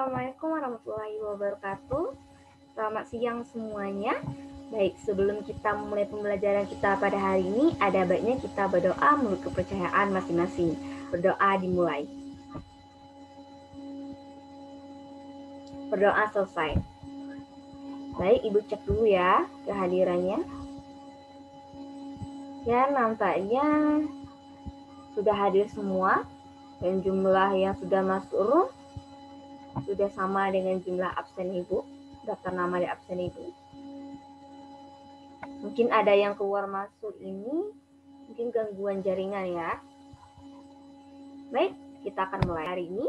Assalamualaikum warahmatullahi wabarakatuh. Selamat siang semuanya. Baik, sebelum kita memulai pembelajaran kita pada hari ini, ada baiknya kita berdoa menurut kepercayaan masing-masing. Berdoa dimulai. Berdoa selesai. Baik, Ibu cek dulu ya kehadirannya. Ya, nampaknya sudah hadir semua dan jumlah yang sudah masuk room sudah sama dengan jumlah absen Ibu, daftar nama di absen Ibu. Mungkin ada yang keluar masuk ini, mungkin gangguan jaringan ya. Baik, kita akan mulai hari ini.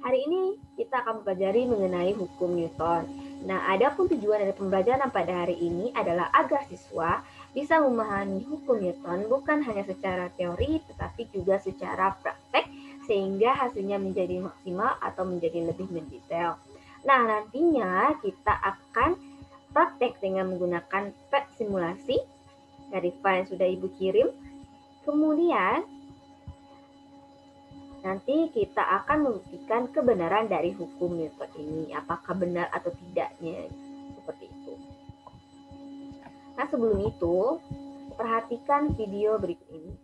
Hari ini kita akan mempelajari mengenai hukum Newton. Nah, adapun tujuan dari pembelajaran pada hari ini adalah agar siswa bisa memahami hukum Newton bukan hanya secara teori, tetapi juga secara praktek, sehingga hasilnya menjadi maksimal atau menjadi lebih mendetail. Nah, nantinya kita akan praktek dengan menggunakan pet simulasi dari file yang sudah Ibu kirim. Kemudian, nanti kita akan membuktikan kebenaran dari hukum Newton ini, apakah benar atau tidaknya, seperti itu. Nah, sebelum itu, perhatikan video berikut ini.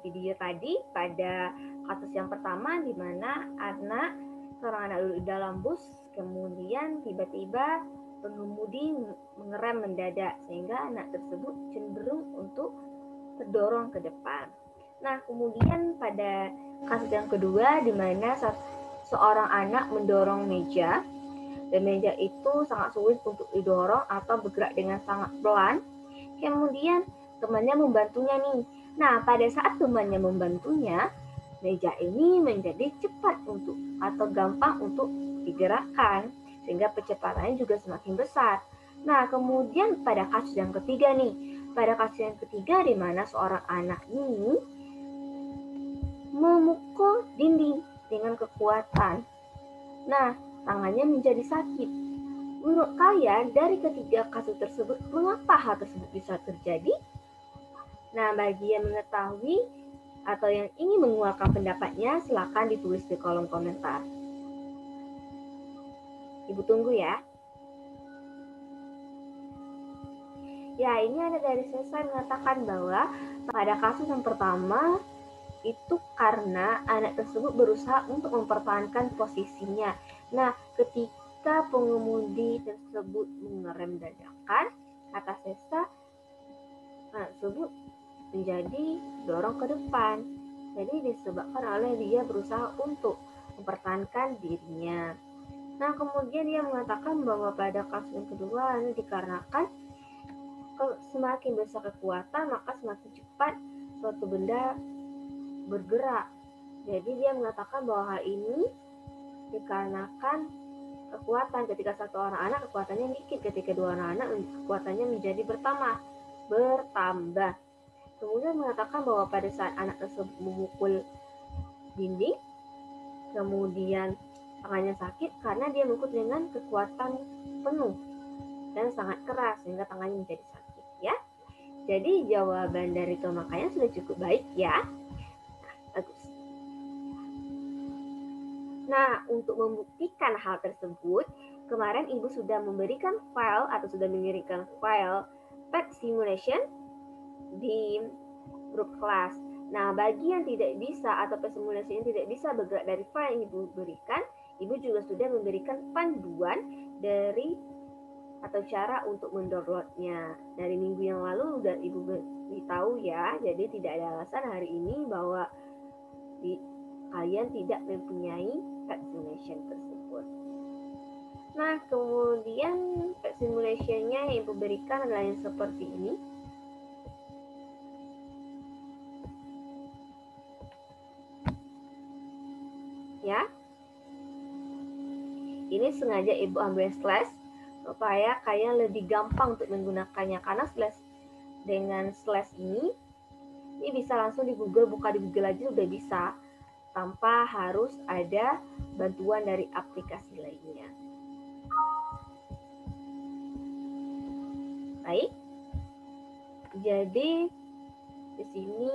Video tadi pada kasus yang pertama di mana seorang anak duduk di dalam bus, kemudian tiba-tiba pengemudi mengerem mendadak sehingga anak tersebut cenderung untuk terdorong ke depan. Nah, kemudian pada kasus yang kedua di mana seorang anak mendorong meja dan meja itu sangat sulit untuk didorong atau bergerak dengan sangat pelan. Kemudian temannya membantunya nih. Nah, pada saat temannya membantunya, meja ini menjadi cepat atau gampang untuk digerakkan, sehingga percepatannya juga semakin besar. Nah, kemudian pada kasus yang ketiga nih, di mana seorang anak ini memukul dinding dengan kekuatan. Nah, tangannya menjadi sakit. Menurut kalian, dari ketiga kasus tersebut, mengapa hal tersebut bisa terjadi? Nah, bagi yang mengetahui atau yang ingin mengeluarkan pendapatnya, silakan ditulis di kolom komentar. Ibu tunggu ya. Ya, ini ada dari Sesa mengatakan bahwa pada kasus yang pertama, itu karena anak tersebut berusaha untuk mempertahankan posisinya. Nah, ketika pengemudi tersebut mengerem dadakan, kata Sesa, anak tersebut menjadi dorong ke depan. Jadi disebabkan oleh dia berusaha untuk mempertahankan dirinya. Nah, kemudian dia mengatakan bahwa pada kasus yang kedua ini dikarenakan semakin besar kekuatan maka semakin cepat suatu benda bergerak. Jadi dia mengatakan bahwa hal ini dikarenakan kekuatan. Ketika satu orang anak kekuatannya dikit, ketika dua orang anak kekuatannya menjadi bertambah. Kemudian mengatakan bahwa pada saat anak tersebut memukul dinding, kemudian tangannya sakit karena dia memukul dengan kekuatan penuh dan sangat keras sehingga tangannya menjadi sakit ya. Jadi jawaban dari pemakaian sudah cukup baik ya. Bagus. Nah, untuk membuktikan hal tersebut, kemarin Ibu sudah memberikan file atau sudah mengirimkan file pet simulation di grup kelas. Nah, bagi yang tidak bisa atau pesimulasi yang tidak bisa bergerak dari file yang Ibu berikan, Ibu juga sudah memberikan panduan dari atau cara untuk mendownloadnya. Dari minggu yang lalu udah Ibu beritahu ya, jadi tidak ada alasan hari ini bahwa kalian tidak mempunyai pet simulation tersebut. Nah, kemudian pet simulation-nya yang Ibu berikan adalah yang seperti ini. Ya, ini sengaja Ibu ambil slash supaya kalian lebih gampang untuk menggunakannya, karena slash dengan slash ini bisa langsung di Google, buka di Google aja udah bisa tanpa harus ada bantuan dari aplikasi lainnya. Baik, jadi di sini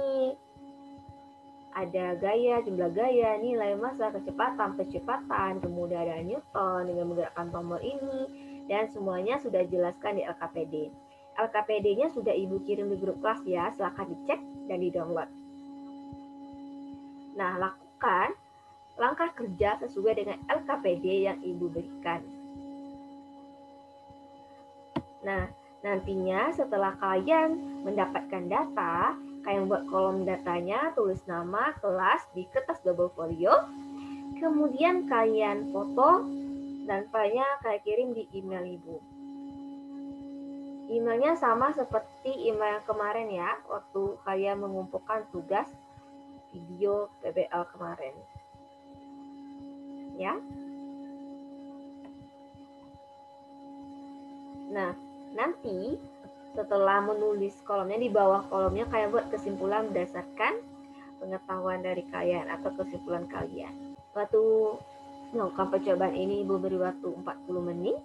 ada gaya, jumlah gaya, nilai massa, kecepatan, kemudian ada Newton dengan menggerakkan tombol ini, dan semuanya sudah dijelaskan di LKPD. LKPD-nya sudah Ibu kirim di grup kelas ya, silahkan dicek dan di-download. Nah, lakukan langkah kerja sesuai dengan LKPD yang Ibu berikan. Nah, nantinya setelah kalian mendapatkan data, kalian buat kolom datanya, tulis nama, kelas di kertas double folio, kemudian kalian foto, dan filenya kalian kirim di email Ibu. Emailnya sama seperti email yang kemarin ya, waktu kalian mengumpulkan tugas video PBL kemarin. Ya. Nah, nanti setelah menulis kolomnya, di bawah kolomnya kalian buat kesimpulan berdasarkan pengetahuan dari kalian atau kesimpulan kalian. Waktu melakukan percobaan ini Ibu beri waktu 40 menit.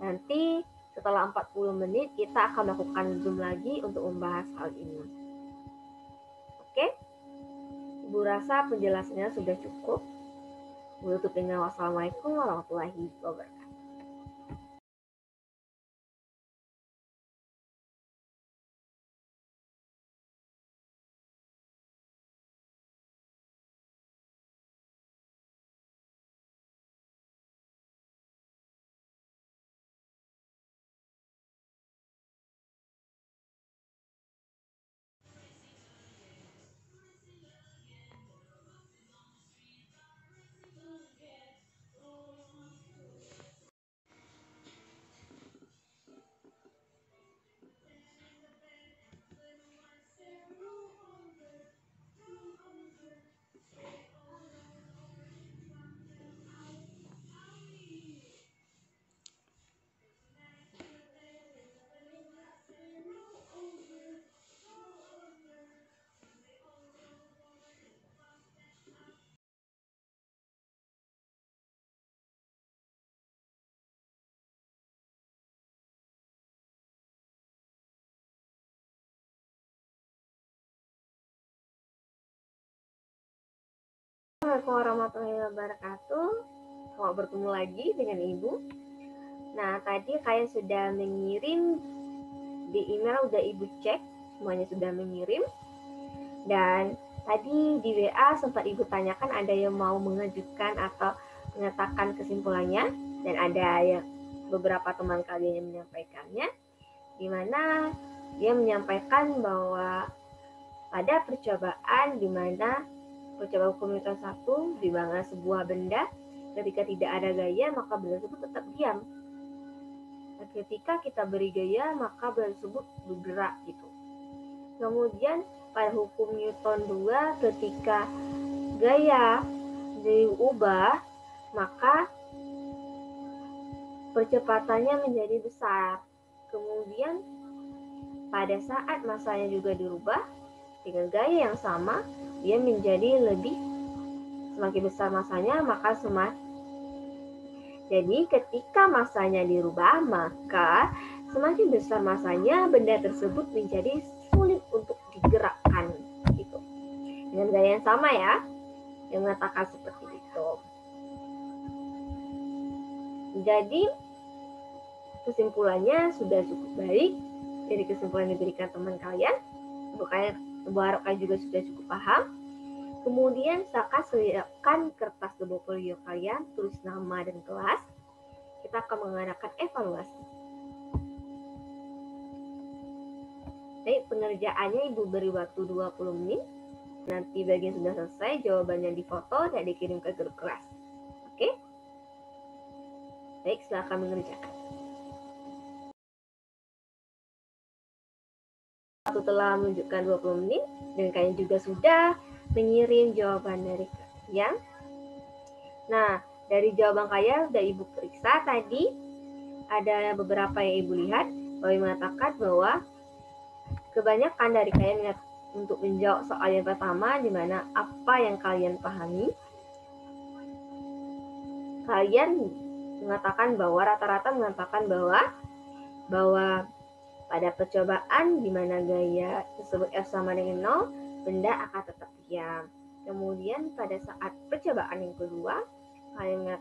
Nanti setelah 40 menit kita akan melakukan Zoom lagi untuk membahas hal ini. Oke? Ibu rasa penjelasannya sudah cukup. Ibu tutup dengan wassalamualaikum warahmatullahi wabarakatuh. Assalamualaikum warahmatullahi wabarakatuh. Selamat bertemu lagi dengan Ibu. Nah, tadi kalian sudah mengirim di email, udah Ibu cek, semuanya sudah mengirim. Dan tadi di WA sempat Ibu tanyakan ada yang mau mengajukan atau mengatakan kesimpulannya, dan ada yang beberapa teman kalian yang menyampaikannya, di mana dia menyampaikan bahwa pada percobaan di mana percobaan komunitas 1, di mana sebuah benda ketika tidak ada gaya maka benda tersebut tetap diam. Dan ketika kita beri gaya maka benda tersebut bergerak gitu. Kemudian pada hukum Newton 2 ketika gaya diubah maka percepatannya menjadi besar. Kemudian pada saat masanya juga dirubah dengan gaya yang sama, dia menjadi semakin besar masanya, maka jadi ketika masanya dirubah, maka semakin besar masanya, benda tersebut menjadi sulit untuk digerakkan, gitu. Dengan gaya yang sama ya, yang mengatakan seperti itu. Jadi kesimpulannya sudah cukup baik dari kesimpulan yang diberikan teman kalian. Untuk kalian Ibu harap kalian juga sudah cukup paham. Kemudian siapkan kertas double folio kalian, tulis nama dan kelas. Kita akan mengadakan evaluasi. Baik, pengerjaannya Ibu beri waktu 20 menit. Nanti bagian sudah selesai, jawabannya difoto dan dikirim ke grup kelas. Oke? Baik, silakan mengerjakan. Waktu telah menunjukkan 20 menit dan kalian juga sudah mengirim jawaban dari kalian. Nah, dari jawaban kalian sudah Ibu periksa tadi, ada beberapa yang Ibu lihat bahwa mengatakan bahwa kebanyakan dari kalian untuk menjawab soal yang pertama, di mana apa yang kalian pahami, kalian mengatakan bahwa rata-rata mengatakan bahwa pada percobaan di mana gaya tersebut F sama dengan 0, benda akan tetap diam. Kemudian pada saat percobaan yang kedua, kalian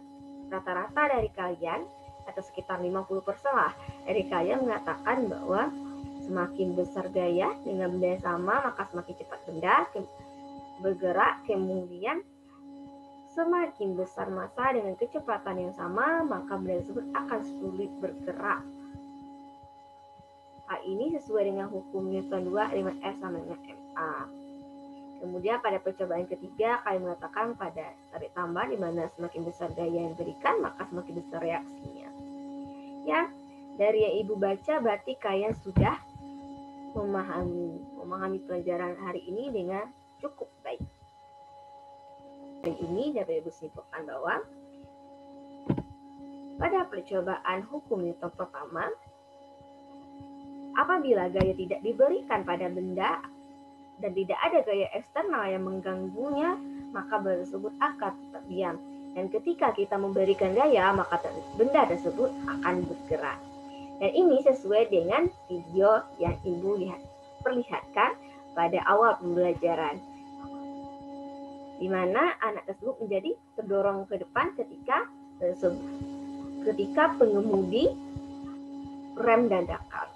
rata-rata dari kalian atau sekitar 50% lah dari kalian mengatakan bahwa semakin besar gaya dengan benda yang sama, maka semakin cepat benda bergerak. Kemudian semakin besar massa dengan kecepatan yang sama, maka benda tersebut akan sulit bergerak. Hal ini sesuai dengan hukum Newton 2 dengan F sama dengan ma. Kemudian pada percobaan ketiga, kalian mengatakan pada tarik tambah, di mana semakin besar gaya yang diberikan, maka semakin besar reaksinya. Ya, dari yang Ibu baca berarti kalian sudah memahami pelajaran hari ini dengan cukup baik. Hari ini dapat Ibu simpulkan bahwa pada percobaan hukum Newton pertama, apabila gaya tidak diberikan pada benda dan tidak ada gaya eksternal yang mengganggunya, maka benda tersebut akan tetap diam. Dan ketika kita memberikan gaya, maka benda tersebut akan bergerak. Dan ini sesuai dengan video yang Ibu perlihatkan pada awal pembelajaran, di mana anak tersebut menjadi terdorong ke depan ketika pengemudi rem dadakan.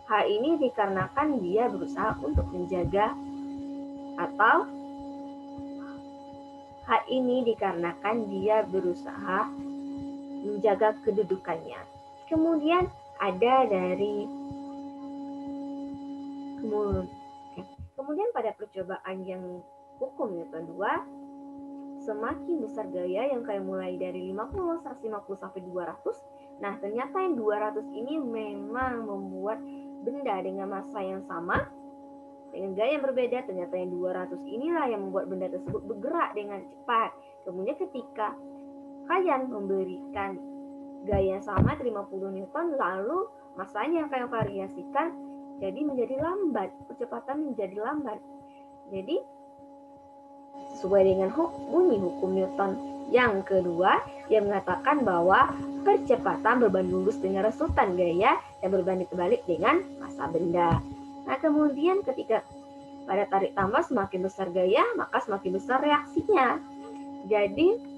Hal ini dikarenakan dia berusaha untuk menjaga kedudukannya. Kemudian kemudian pada percobaan yang hukum Newton 2, semakin besar gaya yang kalian mulai dari 50, 150 sampai 200. Nah, ternyata yang 200 ini memang membuat benda dengan massa yang sama dengan gaya yang berbeda. Ternyata yang 200 inilah yang membuat benda tersebut bergerak dengan cepat. Kemudian ketika kalian memberikan gaya yang sama 50 Newton, lalu massanya yang kalian variasikan jadi menjadi lambat, kecepatan menjadi lambat. Jadi sesuai dengan bunyi hukum Newton yang kedua, yang mengatakan bahwa percepatan berbanding lurus dengan resultan gaya dan berbanding terbalik dengan massa benda. Nah, kemudian ketika pada tarik tambah semakin besar gaya, maka semakin besar reaksinya. Jadi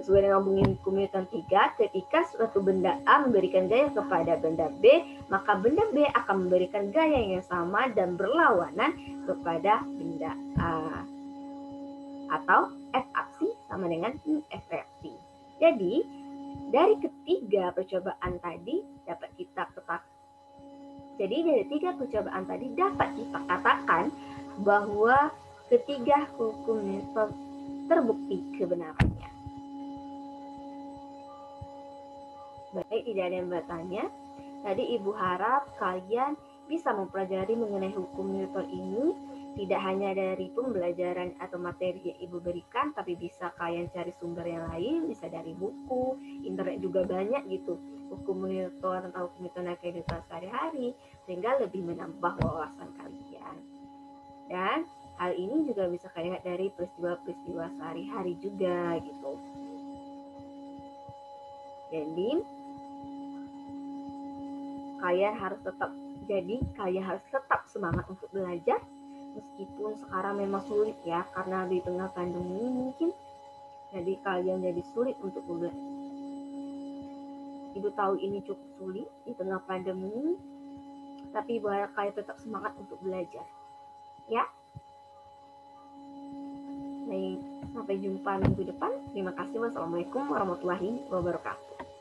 sesuai dengan bunyi hukum Newton 3, ketika suatu benda A memberikan gaya kepada benda B, maka benda B akan memberikan gaya yang sama dan berlawanan kepada benda A. Atau F aksi sama dengan F reaksi. Jadi, dari ketiga percobaan tadi dapat kita katakan bahwa ketiga hukum Newton terbukti kebenarannya. Baik, tidak ada yang bertanya. Tadi Ibu harap kalian bisa mempelajari mengenai hukum Newton ini tidak hanya dari pembelajaran atau materi yang Ibu berikan, tapi bisa kalian cari sumber yang lain, bisa dari buku, internet juga banyak gitu, hukum Newton atau hukum Newton yang kehidupan sehari-hari, sehingga lebih menambah wawasan kalian. Dan hal ini juga bisa kalian lihat dari peristiwa-peristiwa sehari-hari juga gitu. Jadi kalian harus tetap semangat untuk belajar. Meskipun sekarang memang sulit ya, karena di tengah pandemi mungkin jadi kalian jadi sulit untuk belajar. Ibu tahu ini cukup sulit di tengah pandemi, tapi Ibu harap kalian tetap semangat untuk belajar. ya. Baik, sampai jumpa minggu depan. Terima kasih. Wassalamualaikum warahmatullahi wabarakatuh.